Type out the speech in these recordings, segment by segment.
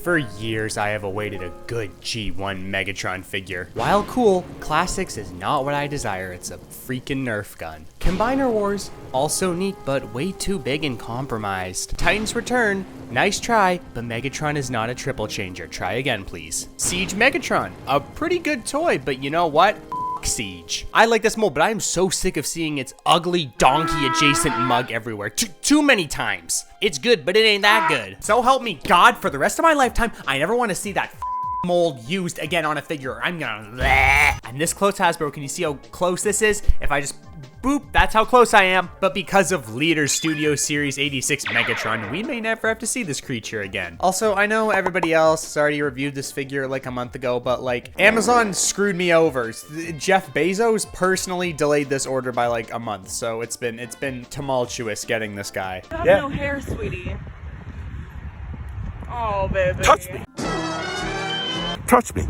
For years, I have awaited a good G1 Megatron figure. While cool, Classics is not what I desire. It's a freaking Nerf gun. Combiner Wars, also neat, but way too big and compromised. Titans Return, nice try, but Megatron is not a triple changer. Try again, please. Siege Megatron, a pretty good toy, but you know what? Siege. I like this mold, but I am so sick of seeing its ugly donkey adjacent mug everywhere. Too many times. It's good, but it ain't that good. So help me God, for the rest of my lifetime, I never want to see that mold used again on a figure. I'm gonna bleh. I'm this close, Hasbro. Can you see how close this is? If I just boop, that's how close I am. But because of Leader Studio Series 86 Megatron, we may never have to see this creature again. Also, I know everybody else has already reviewed this figure like a month ago, but like Amazon screwed me over. Jeff Bezos personally delayed this order by like a month, so it's been tumultuous getting this guy. I have no hair, sweetie. Oh, baby. Touch me. Touch me.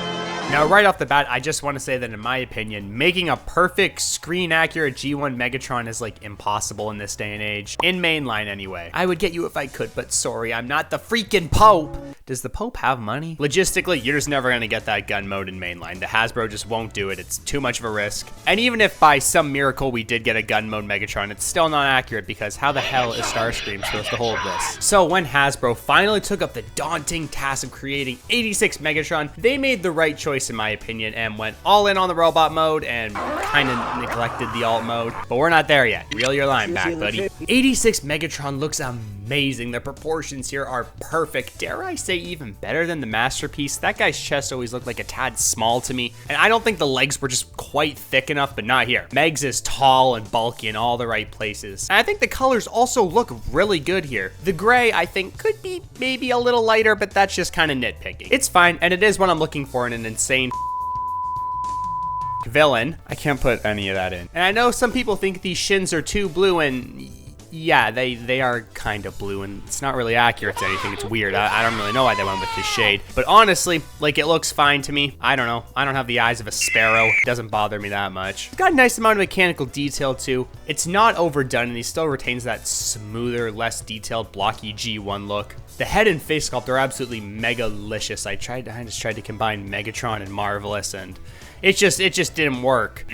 Now, right off the bat, I just want to say that in my opinion, making a perfect screen-accurate G1 Megatron is like impossible in this day and age. In mainline, anyway. I would get you if I could, but sorry, I'm not the freaking Pope. Does the Pope have money? Logistically, you're just never gonna get that gun mode in mainline. The Hasbro just won't do it. It's too much of a risk. And even if by some miracle we did get a gun mode Megatron, it's still not accurate because how the hell is Starscream supposed to hold this? So when Hasbro finally took up the daunting task of creating 86 Megatron, they made the right choice in my opinion and went all in on the robot mode and kind of neglected the alt mode. But we're not there yet. Reel your line back, buddy. 86 Megatron looks amazing. The proportions here are perfect. Dare I say even better than the Masterpiece? That guy's chest always looked like a tad small to me. And I don't think the legs were just quite thick enough, but not here. Megs is tall and bulky in all the right places. And I think the colors also look really good here. The gray, I think, could be maybe a little lighter, but that's just kind of nitpicking. It's fine, and it is what I'm looking for in an insane villain. I can't put any of that in. And I know some people think these shins are too blue, and yeah, they are kind of blue, and it's not really accurate to anything. It's weird. I don't really know why they went with this shade. But honestly, like, it looks fine to me. I don't know. I don't have the eyes of a sparrow. It doesn't bother me that much. It's got a nice amount of mechanical detail, too. It's not overdone, and he still retains that smoother, less detailed, blocky G1 look. The head and face sculpt are absolutely mega-licious. I just tried to combine Megatron and Marvelous, and it just didn't work.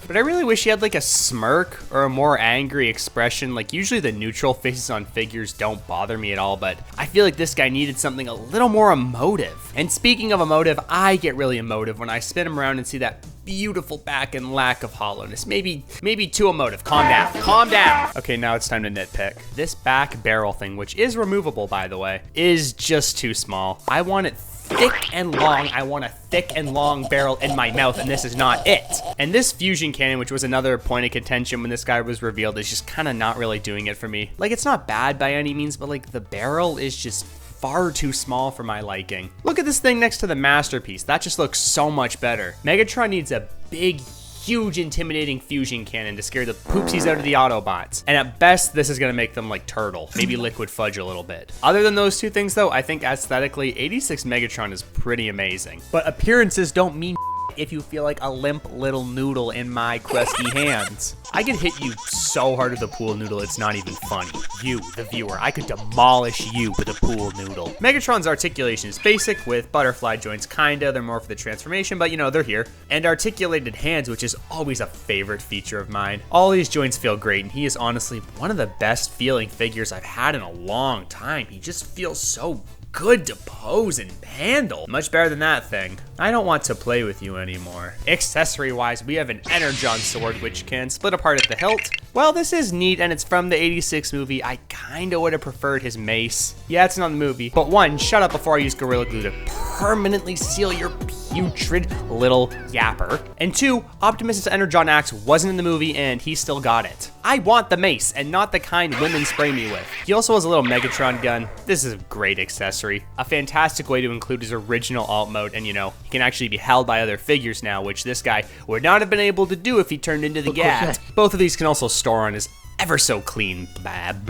But I really wish he had like a smirk or a more angry expression. Like, usually the neutral faces on figures don't bother me at all, but I feel like this guy needed something a little more emotive. And speaking of emotive, I get really emotive when I spin him around and see that beautiful back and lack of hollowness. Maybe too emotive. Calm down. Calm down. Okay, now it's time to nitpick. This back barrel thing, which is removable by the way, is just too small. I want it thick and long. I want a thick and long barrel in my mouth, and this is not it. And this fusion cannon, which was another point of contention when this guy was revealed, is just kind of not really doing it for me. Like, it's not bad by any means, but like the barrel is just far too small for my liking. Look at this thing next to the Masterpiece. That just looks so much better. Megatron needs a big, huge, intimidating fusion cannon to scare the poopsies out of the Autobots. And at best, this is gonna make them like Turtle, maybe Liquid Fudge a little bit. Other than those two things though, I think aesthetically, 86 Megatron is pretty amazing. But appearances don't mean if you feel like a limp little noodle in my crusty hands. I could hit you so hard with a pool noodle, it's not even funny. You, the viewer, I could demolish you with a pool noodle. Megatron's articulation is basic with butterfly joints, kinda. They're more for the transformation, but you know, they're here. And articulated hands, which is always a favorite feature of mine. All these joints feel great, and he is honestly one of the best feeling figures I've had in a long time. He just feels so good to pose and handle. Much better than that thing. I don't want to play with you anymore. Accessory wise, we have an Energon sword which can split apart at the hilt. Well, this is neat and it's from the 86 movie. I kinda would have preferred his mace. Yeah, it's not in the movie. But one, shut up before I use Gorilla Glue to permanently seal your putrid little yapper. And two, Optimus's Energon axe wasn't in the movie and he still got it. I want the mace and not the kind women spray me with. He also has a little Megatron gun. This is a great accessory. A fantastic way to include his original alt mode, and you know, he can actually be held by other figures now, which this guy would not have been able to do if he turned into the Gat. Both of these can also store on his ever so clean black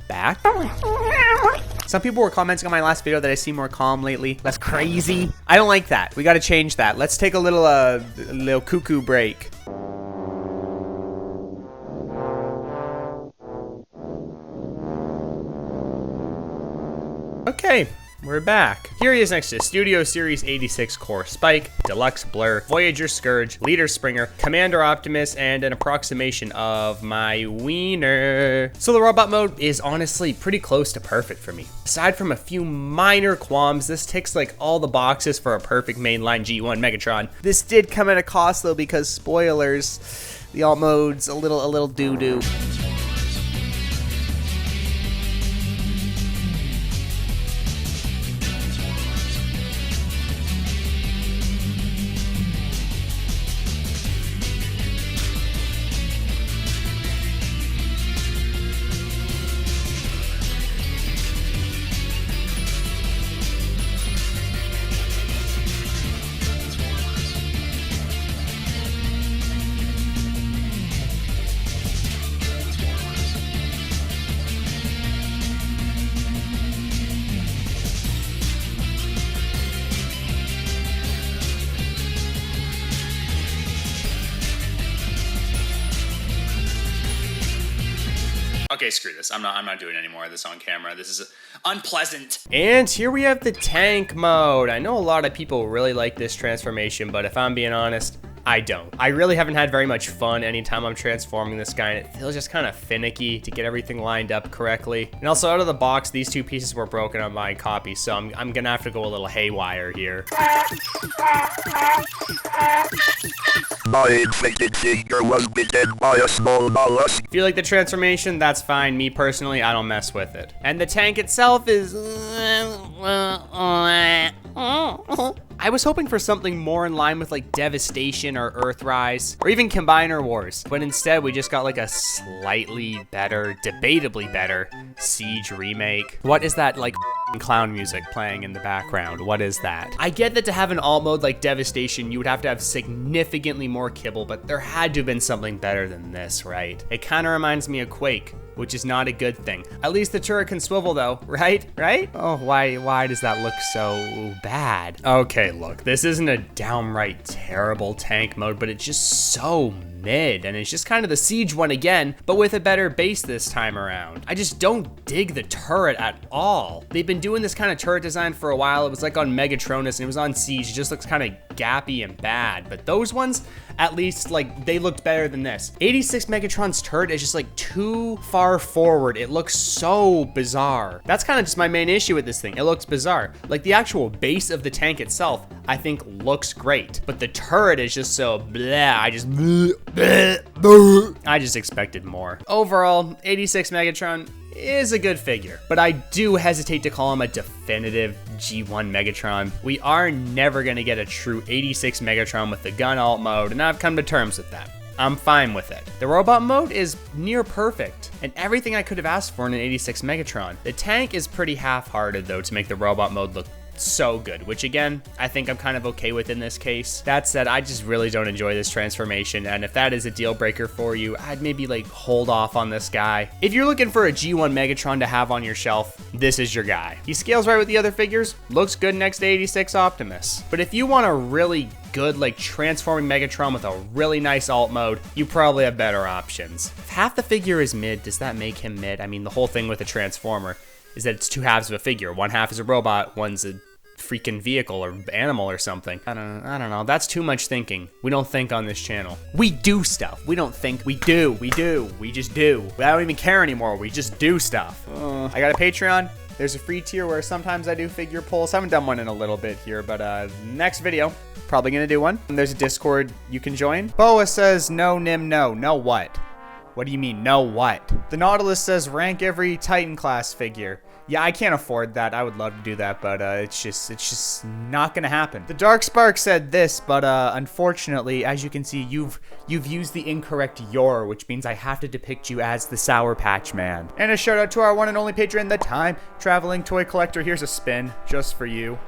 back. Some people were commenting on my last video that I seem more calm lately, less crazy. I don't like that. We gotta change that. Let's take a little cuckoo break. Okay, we're back. Here he is next to Studio Series 86 Core Spike, Deluxe Blur, Voyager Scourge, Leader Springer, Commander Optimus, and an approximation of my wiener. So the robot mode is honestly pretty close to perfect for me. Aside from a few minor qualms, this ticks like all the boxes for a perfect mainline G1 Megatron. This did come at a cost though, because spoilers, the alt mode's a little doo-doo. Okay, screw this. I'm not doing any more of this on camera. This is unpleasant. And here we have the tank mode. I know a lot of people really like this transformation, but if I'm being honest, I don't. I really haven't had very much fun anytime I'm transforming this guy, and it feels just kind of finicky to get everything lined up correctly. And also out of the box, these two pieces were broken on my copy, so I'm gonna have to go a little haywire here. My infected finger was bitten by a small mollusk. If you like the transformation, that's fine. Me personally, I don't mess with it. And the tank itself is... I was hoping for something more in line with like Devastation or Earthrise, or even Combiner Wars, but instead we just got like a slightly better, debatably better, Siege remake. What is that like clown music playing in the background? What is that? I get that to have an alt mode like Devastation, you would have to have significantly more kibble, but there had to have been something better than this, right? It kind of reminds me of Quake, which is not a good thing. At least the turret can swivel though, right? Right? Oh, why does that look so bad? Okay, look, this isn't a downright terrible tank mode, but it's just so mid, and it's just kind of the Siege one again, but with a better base this time around. I just don't dig the turret at all. They've been doing this kind of turret design for a while. It was like on Megatronus and it was on Siege. It just looks kind of gappy and bad, but those ones, at least like they looked better than this. 86 Megatron's turret is just like too far forward. It looks so bizarre. That's kind of just my main issue with this thing. It looks bizarre. Like the actual base of the tank itself, I think looks great, but the turret is just so bleh. I just expected more. Overall, 86 Megatron is a good figure, but I do hesitate to call him a definitive G1 Megatron. We are never gonna get a true 86 Megatron with the gun alt mode, and I've come to terms with that. I'm fine with it. The robot mode is near perfect, and everything I could have asked for in an 86 Megatron. The tank is pretty half-hearted though to make the robot mode look so good, which again, I think I'm kind of okay with in this case. That said, I just really don't enjoy this transformation, and if that is a deal breaker for you, I'd maybe like hold off on this guy. If you're looking for a G1 Megatron to have on your shelf, this is your guy. He scales right with the other figures, looks good next to 86 Optimus. But if you want a really good like transforming Megatron with a really nice alt mode, you probably have better options. If half the figure is mid, does that make him mid? I mean, the whole thing with a transformer is that it's two halves of a figure. One half is a robot, one's a freaking vehicle or animal or something. I don't know. That's too much thinking. We don't think on this channel. We do stuff. We don't think. We do. We just do. I don't even care anymore. We just do stuff. I got a Patreon. There's a free tier where sometimes I do figure pulls. I haven't done one in a little bit here, but next video, probably gonna do one. And there's a Discord you can join. Boa says, no, Nim, no. No what? What do you mean, no what? The Nautilus says rank every Titan class figure. Yeah, I can't afford that. I would love to do that, but it's just not gonna happen. The Dark Spark said this, but unfortunately, as you can see, you've used the incorrect your, which means I have to depict you as the Sour Patch Man. And a shout out to our one and only patron, the Time Traveling Toy Collector. Here's a spin just for you.